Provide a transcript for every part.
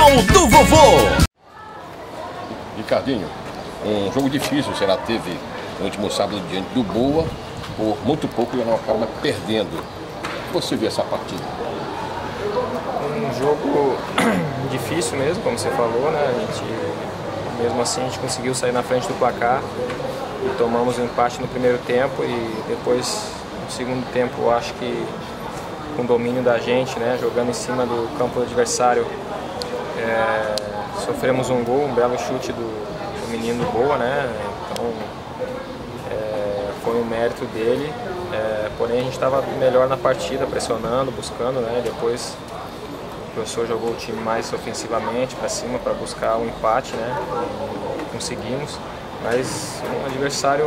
Show do Vovô. Ricardinho, um jogo difícil o Ceará teve no último sábado diante do Boa, por muito pouco e não acaba perdendo. Você viu essa partida? Um jogo difícil mesmo, como você falou, né? Mesmo assim a gente conseguiu sair na frente do placar e tomamos um empate no primeiro tempo e depois no segundo tempo eu acho que com o domínio da gente, né? Jogando em cima do campo do adversário, sofremos um gol, um belo chute do menino do Boa, né? Então foi um mérito dele, porém a gente estava melhor na partida, pressionando, buscando, né? Depois o professor jogou o time mais ofensivamente para cima para buscar um empate, né? E conseguimos, mas um adversário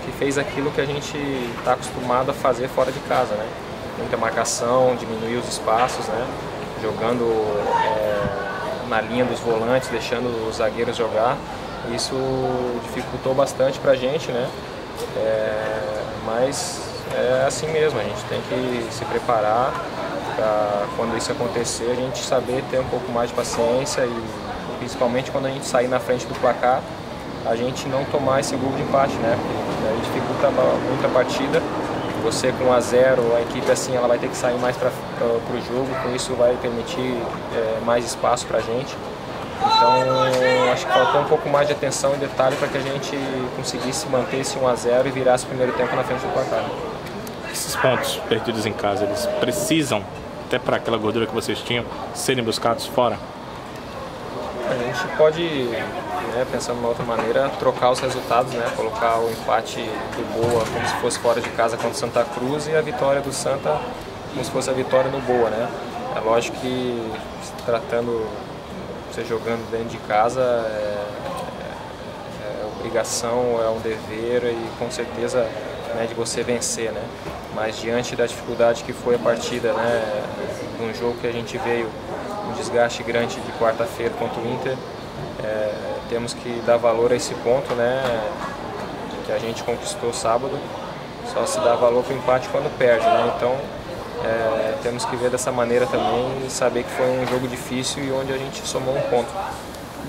que fez aquilo que a gente está acostumado a fazer fora de casa, né? Muita marcação, diminuir os espaços, né? Jogando na linha dos volantes, deixando os zagueiros jogar. Isso dificultou bastante para a gente, né? Mas é assim mesmo, a gente tem que se preparar para quando isso acontecer, a gente saber ter um pouco mais de paciência e principalmente quando a gente sair na frente do placar, a gente não tomar esse gol de empate, né? Porque aí dificulta muito a partida. Você com 1 a 0, a equipe assim ela vai ter que sair mais para o jogo, com isso vai permitir mais espaço para a gente. Então acho que faltou um pouco mais de atenção e detalhe para que a gente conseguisse manter esse 1 a 0 e virasse o primeiro tempo na frente do placar. Esses pontos perdidos em casa, eles precisam, até para aquela gordura que vocês tinham, serem buscados fora? A gente pode, né, pensando de uma outra maneira, trocar os resultados, né, colocar o empate do Boa como se fosse fora de casa contra o Santa Cruz e a vitória do Santa como se fosse a vitória no Boa, né? É lógico que se tratando, você jogando dentro de casa, é obrigação, é um dever e com certeza, né, de você vencer, né? Mas diante da dificuldade que foi a partida, né, de um jogo que a gente veio um desgaste grande de quarta-feira contra o Inter, temos que dar valor a esse ponto, né, que a gente conquistou sábado. Só se dá valor para o empate quando perde, né? Então temos que ver dessa maneira também e saber que foi um jogo difícil e onde a gente somou um ponto.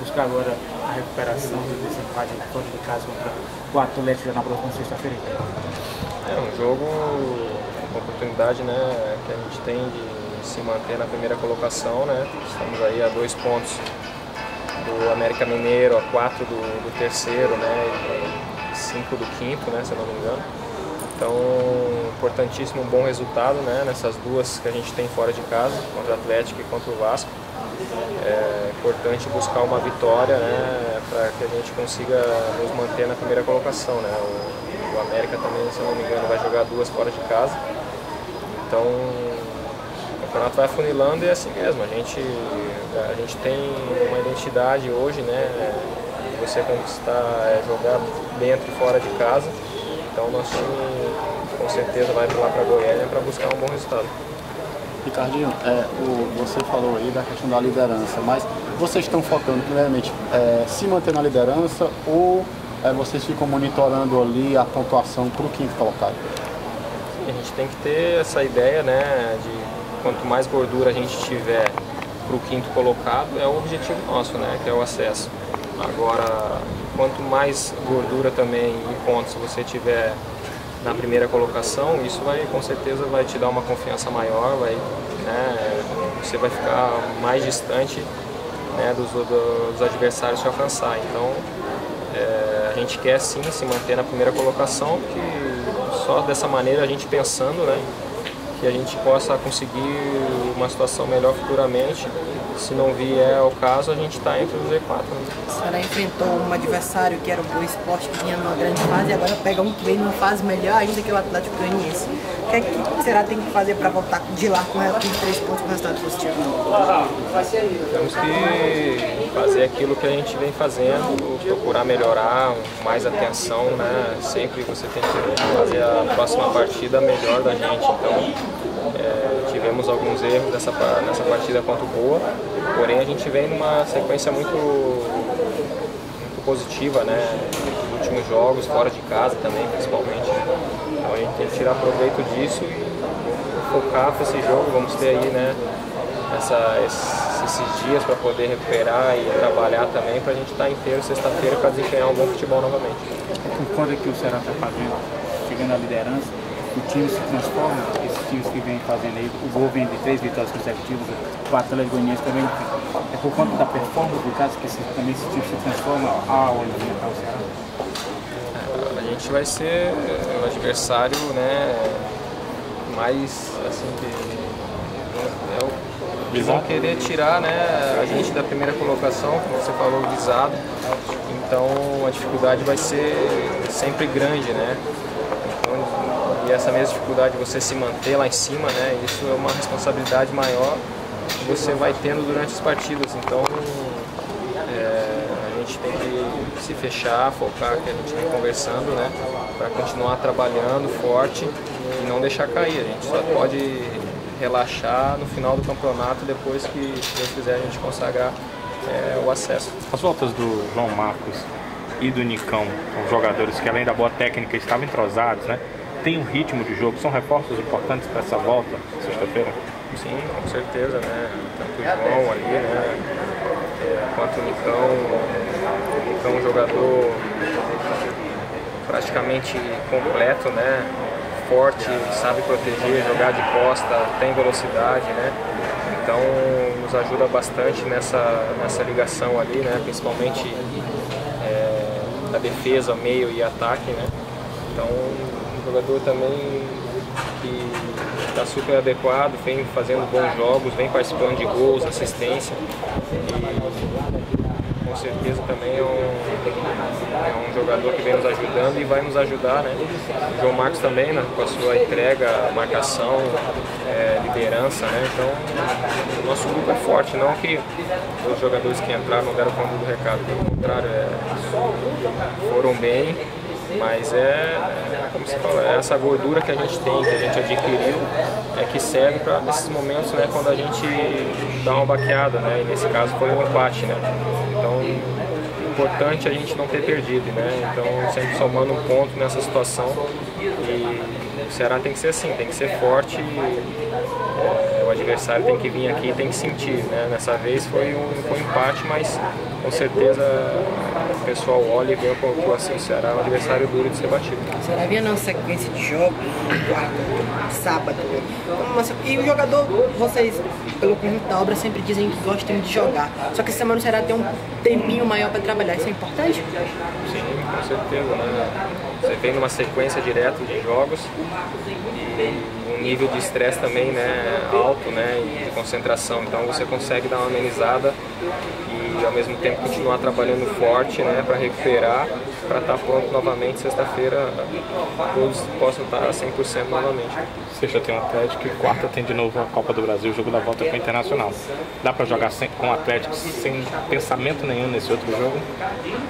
Buscar agora a recuperação desse empate fora de casa contra o Atlético já na próxima sexta-feira. É um jogo, uma oportunidade, né, que a gente tem de se manter na primeira colocação, né? Estamos aí a 2 pontos do América Mineiro, a 4 do terceiro, né, e 5 do quinto, né, se eu não me engano. Então, importantíssimo um bom resultado, né, nessas duas que a gente tem fora de casa, contra o Atlético e contra o Vasco. É importante buscar uma vitória, né, para que a gente consiga nos manter na primeira colocação, né. O América também, se eu não me engano, vai jogar 2 fora de casa. Então, o campeonato vai afunilando e é assim mesmo. A gente tem uma identidade hoje, né, de você conquistar, jogar dentro e fora de casa. Então, nosso time com certeza vai lá para Goiânia para buscar um bom resultado. Ricardinho, você falou aí da questão da liderança, mas vocês estão focando primeiramente se manter na liderança ou vocês ficam monitorando ali a pontuação para o quinto colocado? A gente tem que ter essa ideia, né, de quanto mais gordura a gente tiver para o quinto colocado, é o objetivo nosso, né, que é o acesso. Agora, quanto mais gordura também e pontos você tiver na primeira colocação, isso com certeza vai te dar uma confiança maior, né, você vai ficar mais distante, né, dos adversários te alcançar. Então, a gente quer sim se manter na primeira colocação, que só dessa maneira a gente pensando, né, que a gente possa conseguir uma situação melhor futuramente. Se não vier ao caso, a gente está entre os Z4. Né? A senhora enfrentou um adversário que era o Boa Esporte, que vinha numa grande fase, e agora pega um que vem numa fase melhor ainda que o Atlético Goianiense. O que é que será tem que fazer para voltar de lá com 3 pontos com resultado positivo? Temos que fazer aquilo que a gente vem fazendo, procurar melhorar, mais atenção, né? Sempre você tem que fazer a próxima partida melhor da gente. Então, tivemos alguns erros nessa partida contra o Boa, porém a gente vem numa sequência muito positiva, né? Nos últimos jogos, fora de casa também, principalmente. Então a gente tem que tirar proveito disso e focar para esse jogo. Vamos ter aí, né, essa esses dias para poder recuperar e trabalhar também, para a gente estar inteiro sexta-feira para desempenhar um bom futebol novamente. Concorda que o Ceará está fazendo, chegando à liderança, o time se transforma, esses times que vem fazendo aí, o gol vem de 3 vitórias consecutivas, o Atlético Goianiense também, é por conta da performance do caso que também esse time se transforma ao enfrentar o Ceará? A gente vai ser o adversário, né, mais assim que vão querer tirar, né, a gente da primeira colocação, como você falou, visado. Então a dificuldade vai ser sempre grande, né? Então, e essa mesma dificuldade de você se manter lá em cima, né? Isso é uma responsabilidade maior que você vai tendo durante as partidas. Então a gente tem que se fechar, focar, que a gente vem conversando, né? Para continuar trabalhando forte e não deixar cair. A gente só pode relaxar no final do campeonato, depois que, se Deus quiser, a gente consagrar o acesso. As voltas do João Marcos e do Nicão, são jogadores que além da boa técnica estavam entrosados, né? Tem um ritmo de jogo, são reforços importantes para essa volta sexta-feira? Sim, com certeza, né? Tanto o João ali, né? Quanto o Nicão. O Nicão é um jogador praticamente completo, né? Forte, sabe proteger, jogar de costa, tem velocidade, né? Então nos ajuda bastante nessa ligação ali, né? Principalmente da defesa, meio e ataque, né? Então um jogador também que está super adequado, vem fazendo bons jogos, vem participando de gols, assistência e com certeza também é um jogador que vem nos ajudando e vai nos ajudar, né? O João Marcos também, né? Com a sua entrega, marcação, liderança, né? Então o nosso grupo é forte, não que os jogadores que entraram não deram conta do recado, pelo contrário, foram bem, mas como você fala, essa gordura que a gente tem, que a gente adquiriu, que serve para nesses momentos, né, quando a gente dá uma baqueada, né, e nesse caso foi um empate, né. Então importante a gente não ter perdido, né, então sempre somando um ponto nessa situação, e o Ceará tem que ser assim, tem que ser forte, o adversário tem que vir aqui e tem que sentir, né, nessa vez foi um empate, mas com certeza o pessoal olha e vê que assim, o Ceará é um adversário duro de ser batido. O Ceará vinha numa sequência de jogos, quarta, sábado, e o jogador, vocês, pelo conjunto da obra, sempre dizem que gostam de jogar, só que essa semana o Ceará tem um tempinho maior para trabalhar, isso é importante? Sim, com certeza, né? Você vem numa sequência direta de jogos e um nível de estresse também, né, alto, né, e de concentração, então você consegue dar uma amenizada e ao mesmo tempo continuar trabalhando forte, né, para recuperar, para estar pronto novamente sexta-feira, todos possam estar 100% novamente. Sexta tem o Atlético e quarta tem de novo a Copa do Brasil, o jogo da volta com o Internacional. Dá para jogar com o Atlético sem pensamento nenhum nesse outro jogo?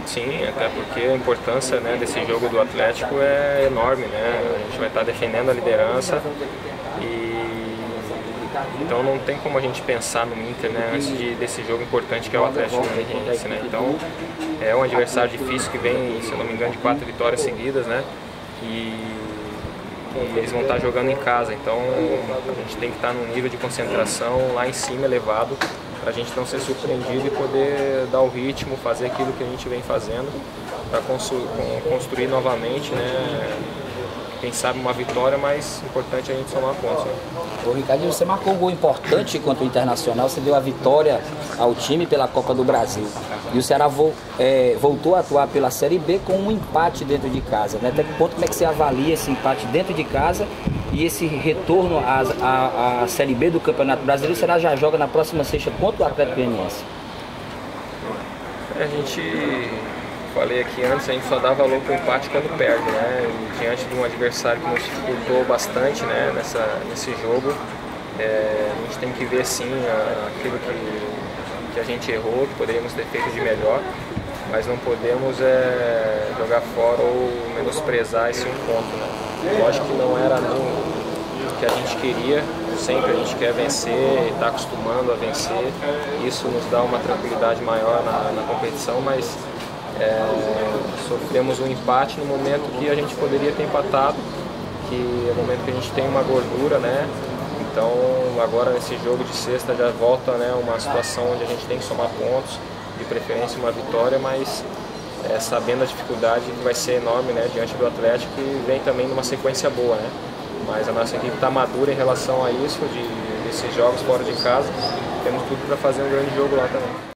Sim, até porque a importância, né, desse jogo do Atlético é enorme, né? A gente vai estar defendendo a liderança então não tem como a gente pensar no Inter, né, antes desse jogo importante que é o Atlético Goianiense, né? Então é um adversário difícil que vem, se eu não me engano, de 4 vitórias seguidas, né? E eles vão estar jogando em casa, então a gente tem que estar num nível de concentração lá em cima elevado para a gente não ser surpreendido e poder dar o ritmo, fazer aquilo que a gente vem fazendo para construir novamente, né? Quem sabe uma vitória, mas importante a gente somar pontos. Né? Ô Ricardinho, você marcou um gol importante contra o Internacional, você deu a vitória ao time pela Copa do Brasil. E o Ceará voltou a atuar pela Série B com um empate dentro de casa. Né? Até que ponto, como é que você avalia esse empate dentro de casa e esse retorno à Série B do Campeonato Brasileiro? O Ceará já joga na próxima sexta contra o Atlético Goianiense. A gente... Falei aqui antes, a gente só dá valor para o empate quando perde, né? E diante de um adversário que nos dificultou bastante, né, nesse jogo, a gente tem que ver sim aquilo que a gente errou, que poderíamos ter feito de melhor, mas não podemos jogar fora ou menosprezar esse um ponto, né? Lógico que não era o que a gente queria, sempre a gente quer vencer e está acostumando a vencer, isso nos dá uma tranquilidade maior na competição, mas sofremos um empate no momento que a gente poderia ter empatado, que é o momento que a gente tem uma gordura, né? Então agora nesse jogo de sexta já volta, né, uma situação onde a gente tem que somar pontos, de preferência uma vitória, mas sabendo a dificuldade que vai ser enorme, né, diante do Atlético, que vem também numa sequência boa, né? Mas a nossa equipe está madura em relação a isso, desses jogos fora de casa. Temos tudo para fazer um grande jogo lá também.